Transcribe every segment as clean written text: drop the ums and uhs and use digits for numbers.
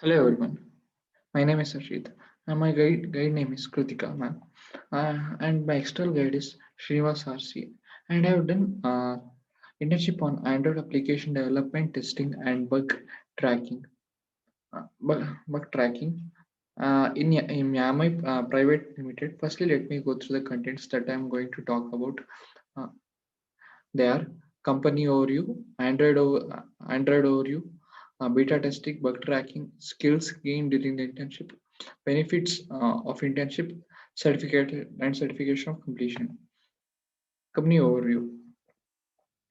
Hello everyone, my name is Ashit and my guide name is Kritika ma'am. And my external guide is Srinivas RC, and I have done internship on Android application development testing and tracking. Bug tracking in Yamai Private Limited. Firstly, let me go through the contents that I am going to talk about. Uh, they are company overview, Android overview, beta testing, bug tracking, skills gained during the internship, benefits of internship, certificate and certification of completion. Company overview.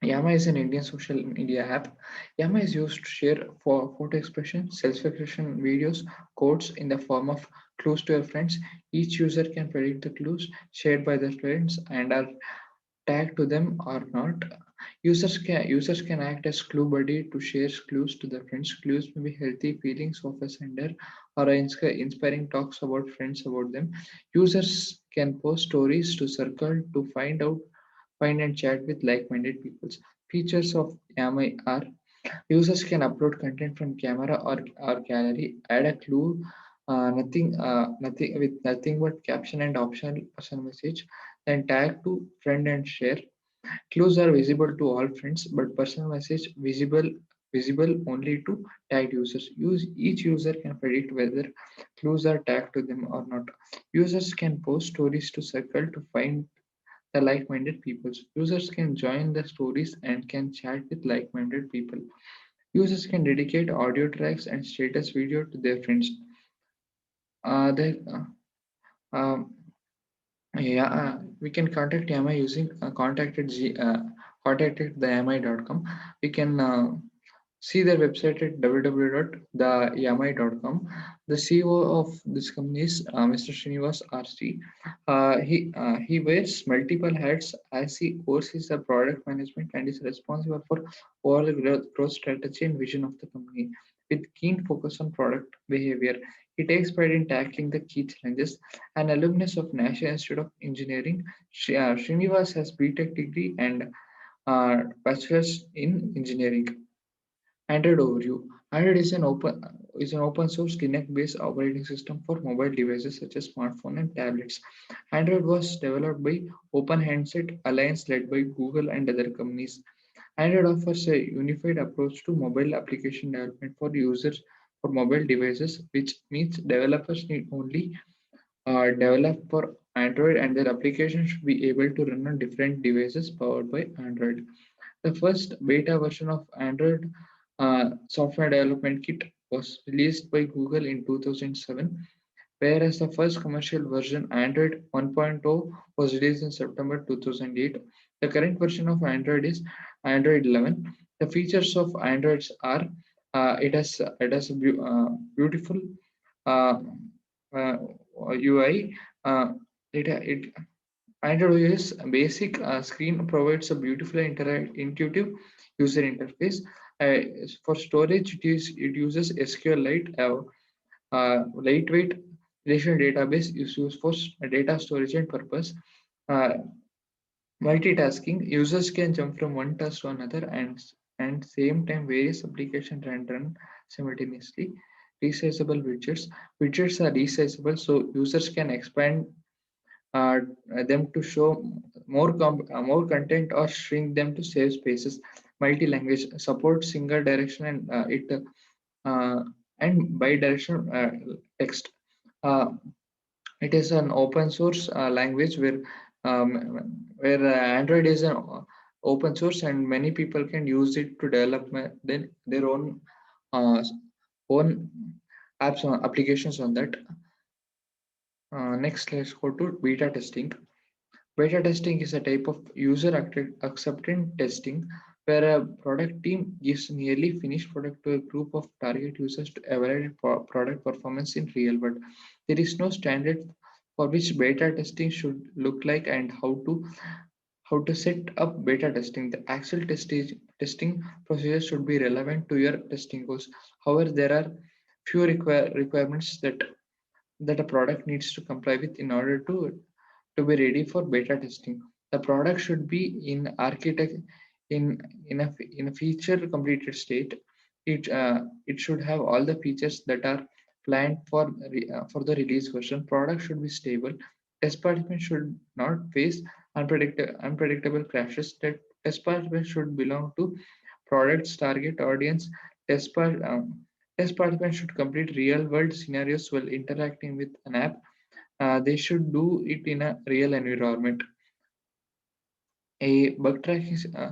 Yama is an Indian social media app. Yama is used to share for photo expression, self-expression videos, codes in the form of clues to your friends. Each user can predict the clues shared by their friends and are tagged to them or not. Users can act as clue buddy to share clues to their friends. Clues may be healthy feelings of a sender or inspiring talks about friends about them. Users can post stories to circle to find and chat with like-minded people. Features of Yamai are users can upload content from camera or gallery, add a clue, nothing with nothing but caption and optional personal message, then tag to friend and share. Clues are visible to all friends, but personal message visible only to tagged users. Each user can predict whether clues are tagged to them or not. Users can post stories to circle to find the like-minded people. Users can join the stories and can chat with like-minded people. Users can dedicate audio tracks and status video to their friends. The um, Yeah, we can contact Yamai using contact at theyamai.com. We can see their website at www.theyamai.com. The CEO of this company is Mr. Srinivas RC. He wears multiple hats as he oversees the product management and is responsible for all the growth strategy and vision of the company. With keen focus on product behavior, he takes pride in tackling the key challenges. An alumnus of National Institute of Engineering, Srinivas has BTech degree and bachelor's in engineering. Android overview. Android is an open source Linux-based operating system for mobile devices such as smartphone and tablets. Android was developed by Open Handset Alliance led by Google and other companies. Android offers a unified approach to mobile application development for users for mobile devices, which means developers need only developed for Android and their application should be able to run on different devices powered by Android. The first beta version of Android software development kit was released by Google in 2007, whereas the first commercial version, Android 1.0, was released in September 2008. The current version of Android is Android 11. The features of Androids are it has a beautiful uh, uh, UI. It Android OS basic screen provides a beautiful intuitive user interface. For storage, it uses SQLite, lightweight relational database is used for data storage and purpose. Uh, Multitasking users can jump from one task to another and same time various applications run simultaneously. Resizable widgets are resizable so users can expand uh, them to show more content or shrink them to save spaces. Multi-language support single direction uh, and bi-directional text. Uh, it is an open source language where Android is an open source and many people can use it to develop their uh, own apps applications on that. Next, let's go to beta testing. Beta testing is a type of user acceptance testing where a product team gives nearly finished product to a group of target users to evaluate product performance in real world. There is no standard for which beta testing should look like and how to set up beta testing. The actual testing procedure should be relevant to your testing goals. However, there are few requirements that a product needs to comply with in order to be ready for beta testing. The product should be in architect in a feature completed state. It should have all the features that are planned for for the release version. Product should be stable. Test participants should not face unpredictable crashes. Test participants should belong to product's target audience. Test, par- um, Test participants should complete real world scenarios while interacting with an app. They should do it in a real environment. A bug tracking uh,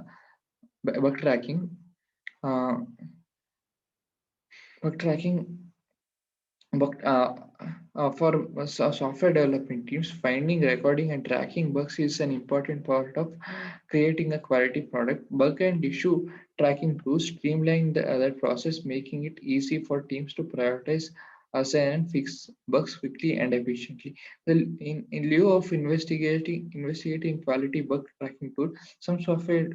bug tracking But for software development teams, finding, recording, and tracking bugs is an important part of creating a quality product. Bug and issue tracking tools streamline the other process, making it easy for teams to prioritize, assign, and fix bugs quickly and efficiently. In lieu of investigating quality bug tracking tool, some software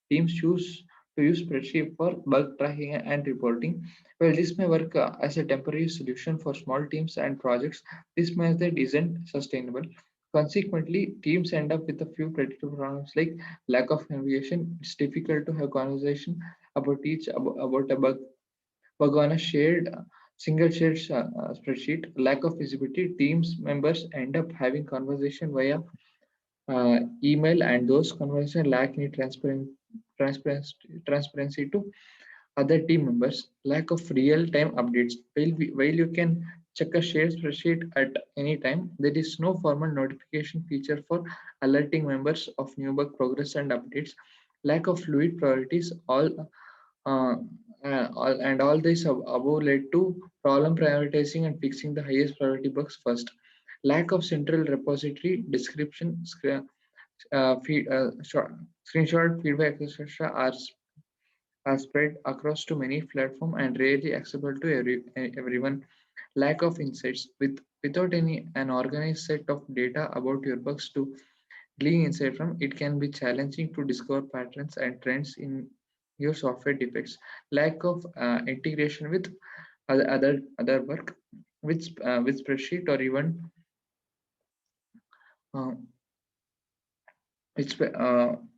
teams choose to use spreadsheet for bug tracking and reporting. Well, this may work as a temporary solution for small teams and projects. This method isn't sustainable. Consequently, teams end up with a few predictable problems like lack of navigation. It's difficult to have conversation about a bug on a single shared spreadsheet. Lack of visibility. Teams members end up having conversation via email, and those conversations lack any transparency to other team members. Lack of real-time updates. While you can check a shared spreadsheet at any time, there is no formal notification feature for alerting members of new bug progress and updates. Lack of fluid priorities. Uh, all this above led to problem prioritizing and fixing the highest priority bugs first. Lack of central repository description, screenshot, feedback, etc. are spread across to many platforms and rarely accessible to everyone. Lack of insights. Without an organized set of data about your bugs to glean insight from, it can be challenging to discover patterns and trends in your software defects. Lack of integration with other work, with spreadsheet or even uh, with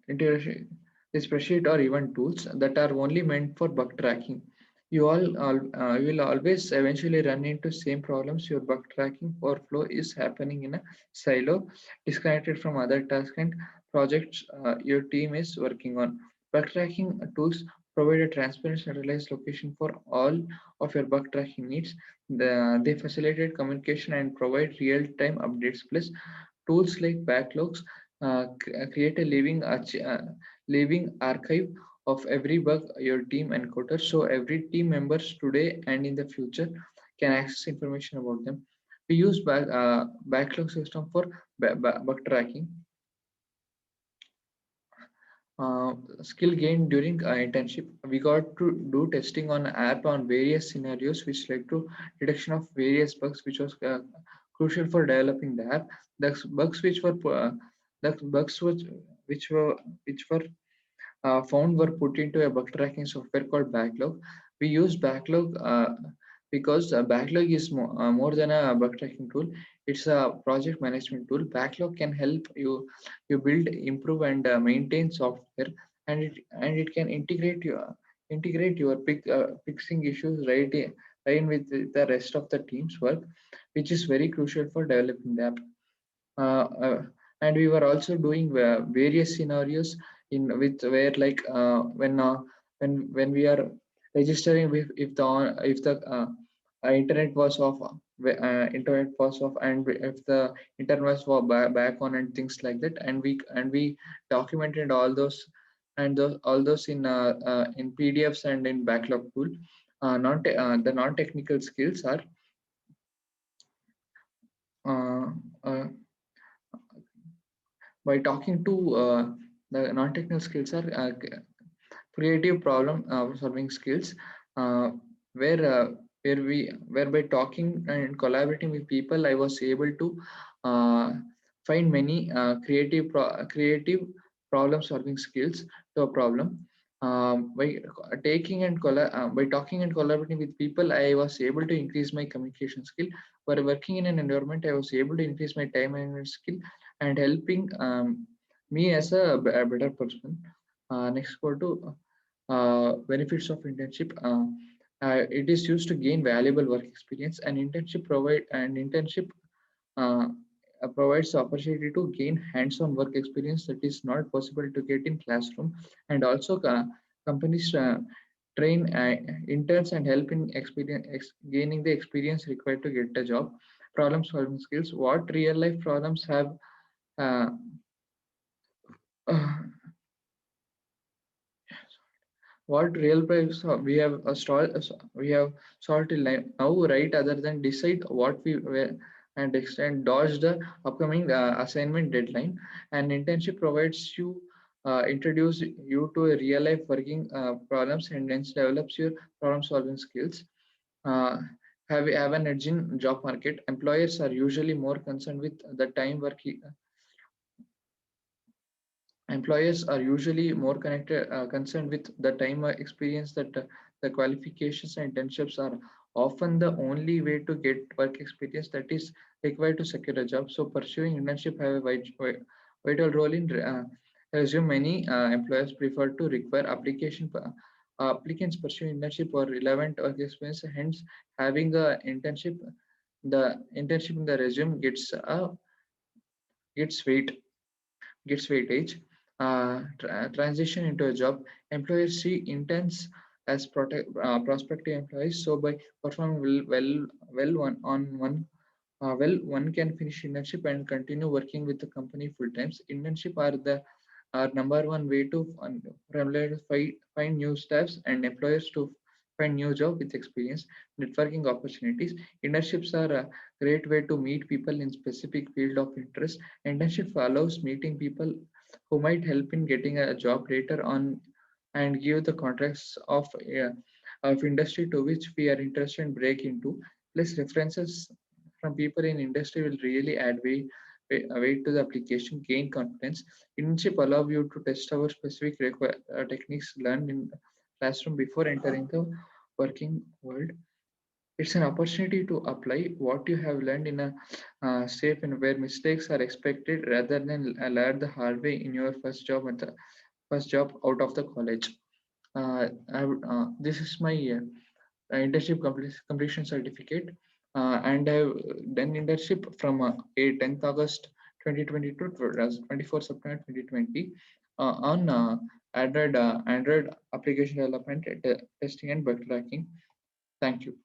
integration with spreadsheet or even tools that are only meant for bug tracking. You will always eventually run into same problems. Your bug tracking workflow is happening in a silo, disconnected from other tasks and projects your team is working on. Bug tracking tools provide a transparent, centralized location for all of your bug tracking needs. They facilitate communication and provide real-time updates. Plus, tools like backlogs create a living archive of every bug your team encounters, so every team members today and in the future can access information about them. We use backlog system for bug tracking. uh, Skill gained during internship. We got to do testing on app on various scenarios, which led to detection of various bugs, which was crucial for developing the app. The bugs the bugs which were which were found were put into a bug tracking software called Backlog. We use Backlog because Backlog is more than a bug tracking tool. It's a project management tool. Backlog can help you build, improve, and maintain software, and it can integrate your fixing issues right in with the rest of the team's work, which is very crucial for developing the app. uh, uh, and we were also doing various scenarios in with where like when we are registering with if the internet was off, and if the internet was back on and things like that, and we documented all those in PDFs and in backlog tool. The non-technical skills are uh, uh, by talking to the non-technical skills are creative problem solving skills, uh, where uh, where by talking and collaborating with people I was able to uh, find many creative problem solving skills to a problem. By talking and collaborating with people, I was able to increase my communication skill. By working in an environment, I was able to increase my time management skill and helping me as a better person. Next, go to Benefits of internship. It is used to gain valuable work experience. An internship uh, provides the opportunity to gain hands-on work experience that is not possible to get in classroom, and also companies train interns and help in gaining the experience required to get a job. Problem solving skills. What real life problems have uh, what real price we have we have solved till now, right? Other than decide what we were and extend dodge the upcoming assignment deadline. And internship provides you introduce you to a real life working problems, and hence develops your problem solving skills. uh, have an edge in job market. Employers are usually more concerned with the time working Employers are usually more concerned with the time experience that the qualifications and internships are often the only way to get work experience that is required to secure a job. So pursuing internship have a vital role in resume. Many employers prefer to require applicants pursue internship or relevant work experience. Hence, having the internship in the resume gets weight gets weightage. Transition into a job, employers see interns as prospective employees. So by performing one can finish internship and continue working with the company full times. Internship are number one way to find new staffs and employers to find new job with experience. Networking opportunities. Internships are a great way to meet people in specific field of interest. Internship allows meeting people who might help in getting a job later on, and give the contracts of industry to which we are interested in break into. Plus references from people in industry will really add weight to the application. Gain confidence. Internship allow you to test our specific techniques learned in classroom before entering the working world. It's an opportunity to apply what you have learned in a safe and where mistakes are expected rather than learn the hard way in your first job out of the college. This is my internship completion certificate, and I've done internship from 10th August 2022 to 24 September 2020 on Android application development, testing and bug tracking. Thank you.